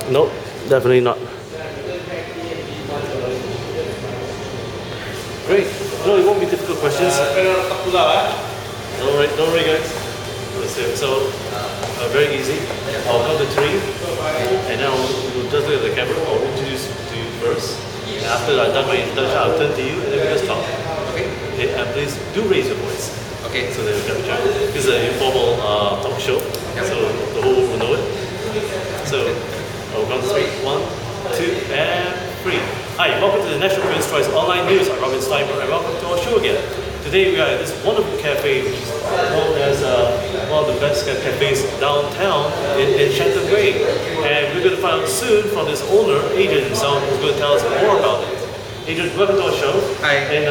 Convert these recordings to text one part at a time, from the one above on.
Nope, definitely not. Great. No, it won't be difficult questions. Don't worry, guys. So, very easy. I'll count to three, and then we'll just look at the camera. I'll introduce to you first. And after I've done my introduction, I'll turn to you, and then we just talk. Okay, and please do raise your voice. Okay. So that we can chat. This is an informal talk show, so the whole world will know it. So, I'll count to three. 1, 2, and 3. Hi, welcome to the National Prince Choice Online News. I'm Robin Stienberg, and welcome to our show again. Today we are at this wonderful cafe, which is known as one of the best cafes downtown in Shenton Way. And we're going to find out soon from this owner, Adrian himself, who's going to tell us more about it. Adrian, welcome to our show. Hi. And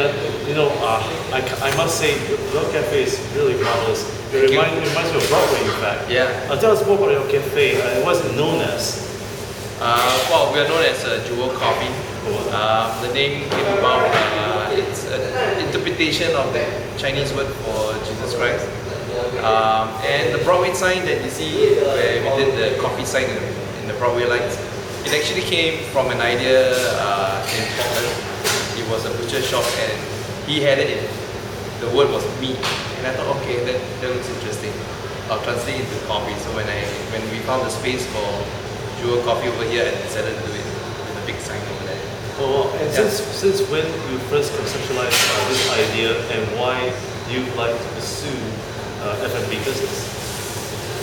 I must say, your cafe is really marvelous. It reminds me of Broadway, in fact. Yeah. Tell us more about your cafe. What is it known as? Well, we are known as Jewel Coffee. The name came about, it's an interpretation of the Chinese word for Jesus Christ. And the Broadway sign that you see, where we did the coffee sign in the Broadway lights, it actually came from an idea in Portland. It was a butcher shop and he had it in, the word was meat. And I thought, okay, that looks interesting. I'll translate into coffee. So when we found the space for Jewel Coffee over here, I decided to do it with a big sign over there. Oh, and since when you first conceptualized this idea, and why you like to pursue F&B business?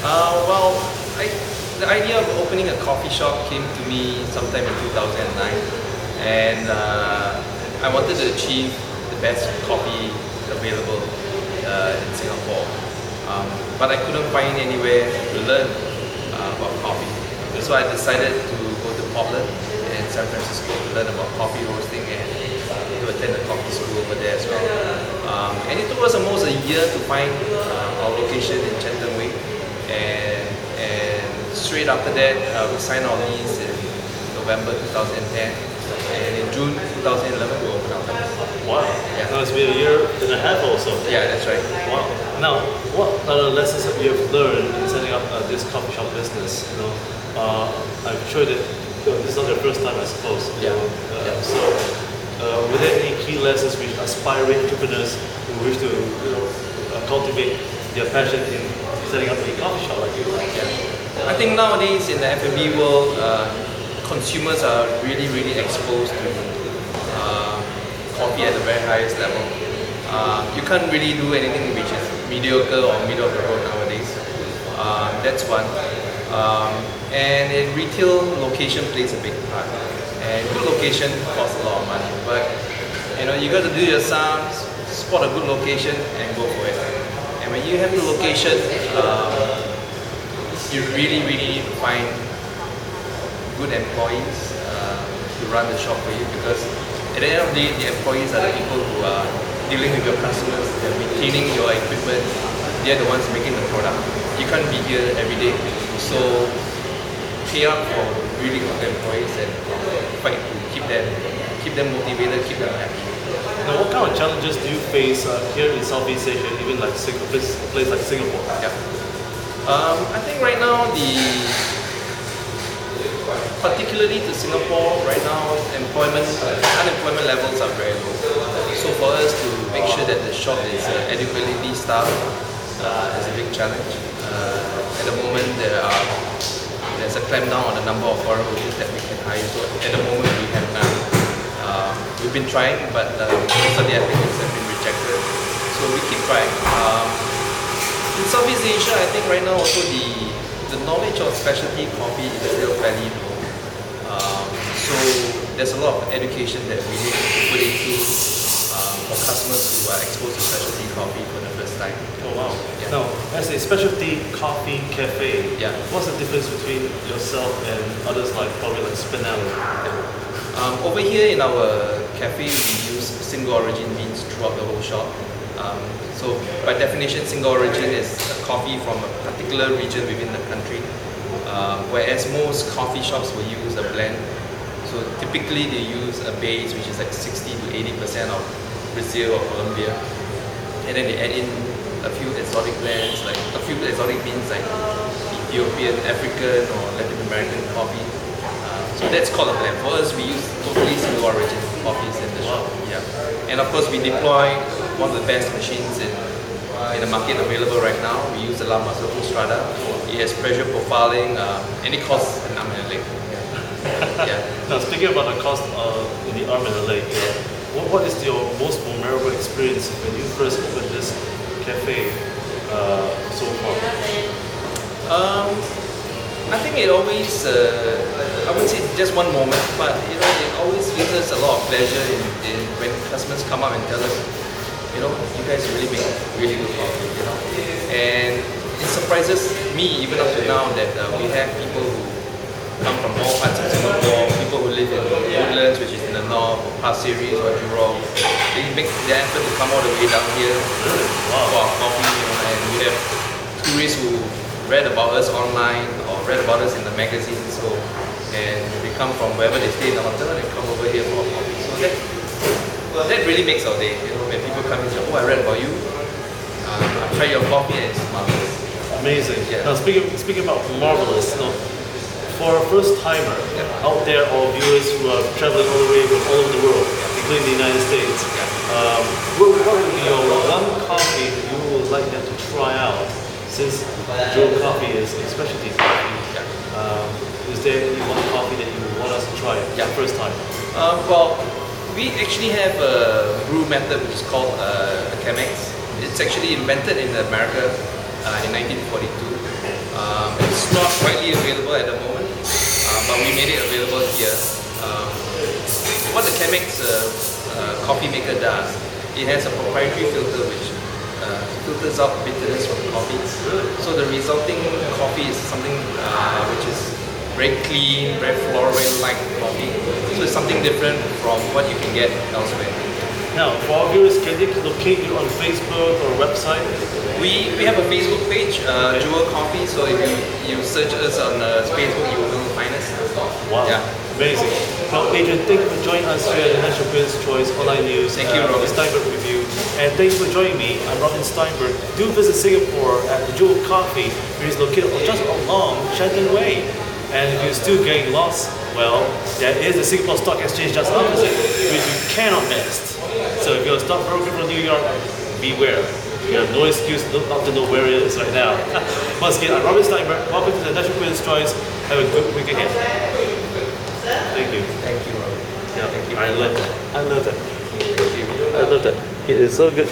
Well, the idea of opening a coffee shop came to me sometime in 2009, and I wanted to achieve the best coffee available in Singapore, but I couldn't find anywhere to learn about coffee. So I decided to go to Portland and San Francisco to learn about coffee roasting and to attend a coffee school over there as well. And it took us almost a year to find our location in Shenton Way, and straight after that we signed our lease in November 2010, and in June 2011 we opened our place. Wow, yeah. Now it's been a year and a half also. Yeah, that's right. Wow. Now, what are the lessons that you have learned in setting up this coffee shop business? I'm sure that this is not your first time, I suppose. Yeah. So, were there any key lessons which aspiring entrepreneurs who wish to cultivate their passion in setting up a coffee shop like you? I think nowadays in the F&B world, consumers are really exposed to coffee at the very highest level. You can't really do anything which is mediocre or middle of the road nowadays. That's one. And in retail, location plays a big part. And good location costs a lot of money, but you got to do your sums, spot a good location, and go for it. And when you have the location, you really need to find good employees to run the shop for you, because at the end of the day, the employees are the people who are dealing with your customers, they're maintaining your equipment, they're the ones making the product. You can't be here every day, so pay up for really good employees and fight to keep them motivated, keep them happy. Now, what kind of challenges do you face here in Southeast Asia, even like a place like Singapore? Yeah. I think right now, particularly to Singapore, right now unemployment levels are very low. So for us to make sure that the shop is adequately staffed is a big challenge. At the moment, there's a clampdown on the number of foreign workers that we can hire. So at the moment, we have none. We've been trying, but most of the applicants have been rejected. So we keep trying. In Southeast Asia, I think right now also the knowledge of specialty coffee is still fairly low. So there's a lot of education that we need to put into for customers who are exposed to specialty coffee for the first time. Oh wow. Yeah. Now, as a specialty coffee cafe, what's the difference between yourself and others probably like Spinelli? Over here in our cafe, we use single origin beans throughout the whole shop. So by definition, single origin is a coffee from a particular region within the country, whereas most coffee shops will use a blend. So typically they use a base which is like 60 to 80% of Brazil or Colombia, and then they add in a few exotic blends, like a few exotic beans like Ethiopian, African or Latin American coffee, So that's called a blend. For us, we use totally single origin coffees in the shop. Yeah. And of course, we deploy one of the best machines in the market available right now. We use the La Marzocco Strada. It has pressure profiling, and it costs an arm and a leg. Yeah. Now, speaking about the cost in the arm and the leg, what is your most memorable experience when you first opened this cafe so far? I think it always, I wouldn't say just one moment, but it always gives us a lot of pleasure in when customers come up and tell us, you guys really make really good coffee, and it surprises me even up to now that we have people who come from all parts of Singapore, people who live in Woodlands, which is in the north, or Pasir Ris or Jurong. They make the effort to come all the way down here for our coffee, and we have tourists who read about us online or read about us in the magazine, and they come from wherever they stay in the hotel and come over here for coffee. So that really makes our day. When people come and say, "Oh, I read about you. I tried your coffee and it's marvelous." Amazing. Yeah. Now, speaking about marvelous, for a first timer out there, or viewers who are traveling all the way from all over the world, including the United States, what would be your one coffee that you would like them to try out? Since Jewel Coffee is a specialty coffee, is there any one coffee that you want us to try for the first time? Well, we actually have a brew method which is called a Chemex. It's actually invented in America in 1942. It's not widely available at the moment, but we made it available here. What the Chemex coffee maker does, it has a proprietary filter which filters out bitterness from the coffee. So the resulting coffee is something which is very clean, very floral-like coffee. So it's something different from what you can get elsewhere. Now, for our viewers, can they locate you on Facebook or website? We have a Facebook page, Jewel Coffee. So if you search us on Facebook, you will find us. Wow, Yeah. amazing. Well, Adrian, thank you for joining us here at the National Queen's Choice Online News. Thank you, Robin. Stienberg Review. And thank you for joining me. I'm Robin Stienberg. Do visit Singapore at the Jewel Coffee, which is located just along Shenton Way. And if you're still getting lost, well, there is the Singapore Stock Exchange just opposite, which you cannot miss. So if you're a stockbroker from New York, beware. You have no excuse not to know where it is right now. Once again, I'm Robin Stienberg. Welcome to the National Queen's Choice. Have a good week ahead. Thank you. Thank you, Robin. Yeah, Thank you. I love that. I love that. Thank you. I love that. It is so good.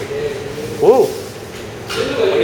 Whoa!